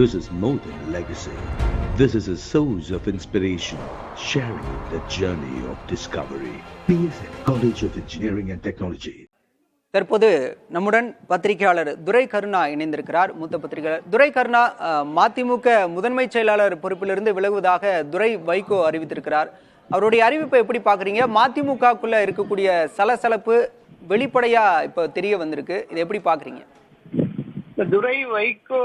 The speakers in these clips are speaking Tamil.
This is more than legacy. This is a source of inspiration, sharing the journey of discovery. PSN College of Engineering and Technology. தற்போது நம்முடன் பத்திரிகையாளர் துரை கருணா இணைந்திருக்கிறார். மூத்த பத்திரிகையாளர் துரை கருணா, மதிமுக முதன்மை செயலாளர் பொறுப்பிலிருந்து விலகுவதாக துரை வைகோ அறிவித்திருக்கிறார். அவருடைய அறிவிப்பை எப்படி பாக்குறீங்க? மதிமுகக்குள்ள இருக்கக்கூடிய சலசலப்பு வெளிப்படையா இப்ப தெரிய வந்திருக்கு. இதை எப்படி பாக்குறீங்க? துரை வைகோ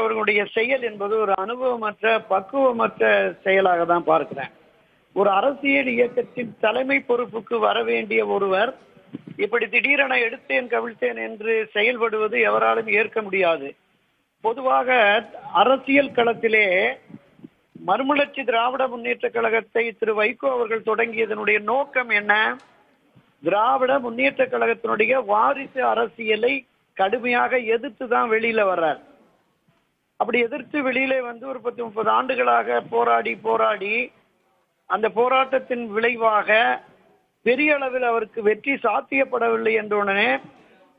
அவர்களுடைய செயல் என்பது ஒரு அனுபவமற்ற பக்குவமற்ற செயலாக தான் பார்க்கிறேன். ஒரு அரசியல் இயக்கத்தின் தலைமை பொறுப்புக்கு வர வேண்டிய ஒருவர் இப்படி திடீரென எடுத்தேன் கவிழ்த்தேன் என்று செயல்படுவது எவராலும் ஏற்க முடியாது. பொதுவாக அரசியல் களத்திலே மறுமலர்ச்சி திராவிட முன்னேற்ற கழகத்தை திரு வைகோ அவர்கள் தொடங்கியதனுடைய நோக்கம் என்ன? திராவிட முன்னேற்ற கழகத்தினுடைய வாரிசு அரசியலை கடுமையாக எதிர்த்து தான் வெளியில வர்றார். அப்படி எதிர்த்து வெளியிலே வந்து ஒரு 10-30 ஆண்டுகளாக போராடி அந்த போராட்டத்தின் விளைவாக பெரிய அளவில் அவருக்கு வெற்றி சாத்தியப்படவில்லை என்றுடனே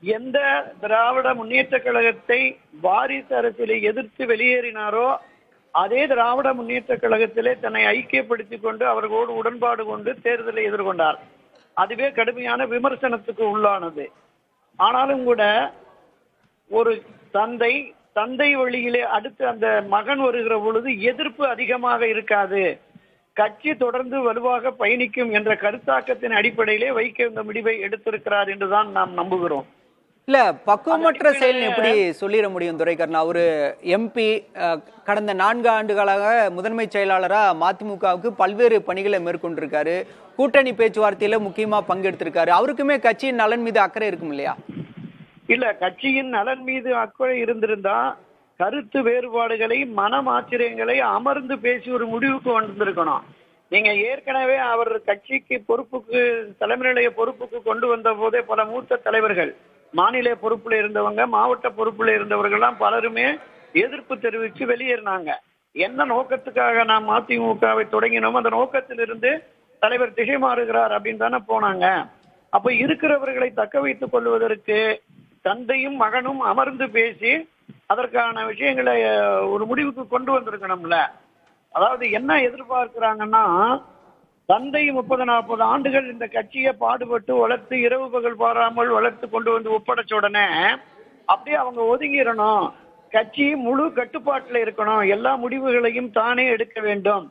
எந்த திராவிட முன்னேற்ற கழகத்தை வாரிசு அரசியலை எதிர்த்து வெளியேறினாரோ அதே திராவிட முன்னேற்ற கழகத்திலே தன்னை ஐக்கியப்படுத்திக் கொண்டு அவர்களோடு உடன்பாடு கொண்டு தேர்தலை எதிர்கொண்டார். அதுவே கடுமையான விமர்சனத்துக்கு உள்ளானது. ஆனாலும் கூட ஒரு தந்தை வழியிலே அடுத்து அந்த மகன் வருகிற பொழுது எதிர்ப்பு அதிகமாக இருக்காது, கட்சி தொடர்ந்து வலுவாக பயணிக்கும் என்ற கருத்தாக்கத்தின் அடிப்படையிலே வைக்க இந்த முடிவை எடுத்திருக்கிறார் என்றுதான் நாம் நம்புகிறோம். இல்ல, பக்குவமற்ற செயல் எப்படி சொல்லிட முடியும் துரை கருணா? ஒரு எம்பி கடந்த 4 ஆண்டுகளாக முதன்மை செயலாளரா மதிமுகவுக்கு பல்வேறு பணிகளை மேற்கொண்டிருக்காரு. கூட்டணி பேச்சுவார்த்தையில முக்கியமா பங்கெடுத்திருக்காரு. அவருக்குமே கட்சியின் நலன் மீது அக்கறை இருக்கும் இல்லையா? இல்ல, கட்சியின் நலன் மீது அக்கறை இருந்திருந்தா கருத்து வேறுபாடுகளை மனமாச்சரியங்களை அமர்ந்து பேசி ஒரு முடிவுக்கு வந்திருக்கணும். நீங்க ஏற்கனவே அவர் கட்சிக்கு பொறுப்புக்கு தலைமை நிலைய பொறுப்புக்கு கொண்டு வந்த போதே பல மூத்த தலைவர்கள், மாநில பொறுப்புல இருந்தவங்க, மாவட்ட பொறுப்புல இருந்தவர்கள்லாம் பலருமே எதிர்ப்பு தெரிவித்து வெளியேறினாங்க. என்ன நோக்கத்துக்காக நாம் மதிமுகவை தொடங்கினோம், அந்த நோக்கத்திலிருந்து தலைவர் திசை மாறுகிறார் அப்படின்னு தானே போனாங்க. அப்ப இருக்கிறவர்களை தக்க வைத்துக் கொள்வதற்கு தந்தையும் மகனும் அமர்ந்து பேசி அதற்கான விஷயங்களை ஒரு முடிவுக்கு கொண்டு வந்திருக்கணும்ல. அதாவது என்ன எதிர்பார்க்கிறாங்கன்னா, தந்தை 30-40 ஆண்டுகள் இந்த கட்சியை பாடுபட்டு வளர்த்து இரவு பகல் பாராமல் வளர்த்து கொண்டு வந்து ஒப்படைச்ச உடனே அப்படியே அவங்க ஒதுங்கிடணும், கட்சி முழு கட்டுப்பாட்டில் இருக்கணும், எல்லா முடிவுகளையும் தானே எடுக்க வேண்டும்,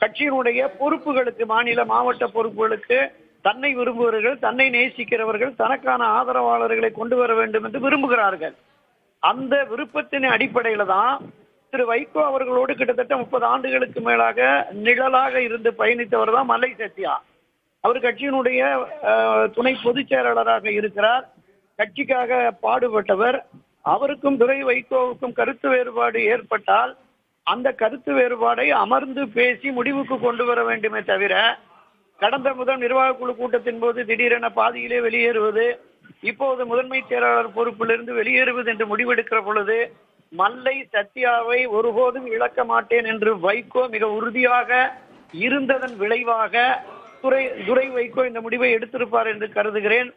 கட்சியினுடைய பொறுப்புகளுக்கு மாநில மாவட்ட பொறுப்புகளுக்கு தன்னை விரும்புகிறவர்கள், தன்னை நேசிக்கிறவர்கள், தனக்கான ஆதரவாளர்களை கொண்டு வர வேண்டும் என்று விரும்புகிறார்கள். அந்த விருப்பத்தின் அடிப்படையில தான் திரு வைகோ அவர்களோடு கிட்டத்தட்ட 30 ஆண்டுகளுக்கு மேலாக நிழலாக இருந்து பயணித்தவர் தான் மல்லை சத்யா. அவர் கட்சியினுடைய துணை பொதுச் செயலாளராக இருக்கிறார். கட்சிக்காக பாடுபட்டவர். அவருக்கும் துரை வைகோவுக்கும் கருத்து வேறுபாடு ஏற்பட்டால் அந்த கருத்து வேறுபாடை அமர்ந்து பேசி முடிவுக்கு கொண்டு வர வேண்டுமே தவிர, கடந்த முதல் நிர்வாக குழு கூட்டத்தின் போது திடீரென பாதியிலே வெளியேறுவது, இப்போது முதன்மை செயலாளர் பொறுப்பிலிருந்து வெளியேறுவது என்று முடிவெடுக்கிற பொழுது மல்லை சத்யாவை ஒருபோதும் இழக்க மாட்டேன் என்று வைகோ மிக உறுதியாக இருந்ததன் விளைவாக துரை வைகோ இந்த முடிவை எடுத்திருப்பார் என்று கருதுகிறேன்.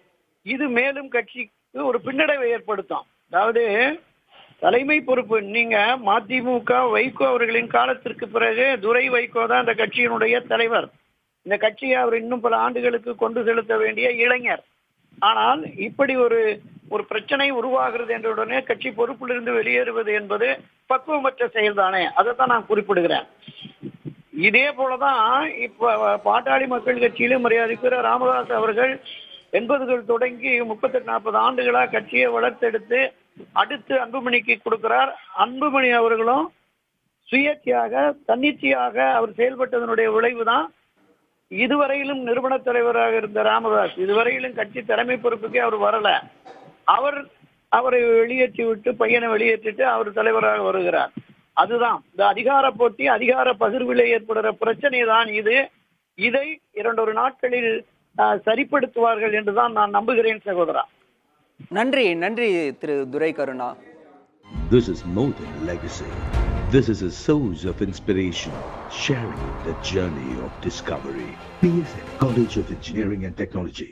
இது மேலும் கட்சிக்கு ஒரு பின்னடைவை ஏற்படுத்தும். அதாவது தலைமை பொறுப்பு நீங்க மதிமுக வைகோ அவர்களின் காலத்திற்கு பிறகு துரை வைகோ தான் இந்த கட்சியினுடைய தலைவர். இந்த கட்சியை அவர் இன்னும் பல ஆண்டுகளுக்கு கொண்டு செலுத்த வேண்டிய இளைஞர். ஆனால் இப்படி ஒரு பிரச்சனை உருவாகிறது என்ற உடனே கட்சி பொறுப்பிலிருந்து வெளியேறுவது என்பது பக்குவமற்ற செயல்தானே, அதைத்தான் நான் குறிப்பிடுகிறேன். இதே போலதான் இப்ப பாட்டாளி மக்கள் கட்சியிலும் மரியாதைக்குரிய ராமதாஸ் அவர்கள் 80கள் தொடங்கி 38-40 ஆண்டுகளா கட்சியை வளர்த்தெடுத்து அடுத்து அன்புமணிக்கு கொடுக்கிறார். அன்புமணி அவர்களும் சுயேட்சையாக தன்னிச்சையாக அவர் செயல்பட்டதனுடைய விளைவுதான் இதுவரையிலும் நிறுவன தலைவராக இருந்த ராமதாஸ் இதுவரையிலும் கட்சி தலைமை பொறுப்புக்கே அவர் வரல. அவரை வெளியேற்றி விட்டு பையனை வெளியேற்றிட்டு அவர் தலைவராக வருகிறார். அதுதான் இந்த அதிகார போட்டி, அதிகார பகிர்விலே ஏற்படுகிற பிரச்சனை தான் இது. இதை 2 நாட்களில் சரிப்படுத்துவார்கள் என்றுதான் நான் நம்புகிறேன் சகோதரா. நன்றி திரு துரை Karuna. This is more than legacy. This is a source of inspiration, sharing the journey of discovery. PSN College of Engineering and Technology.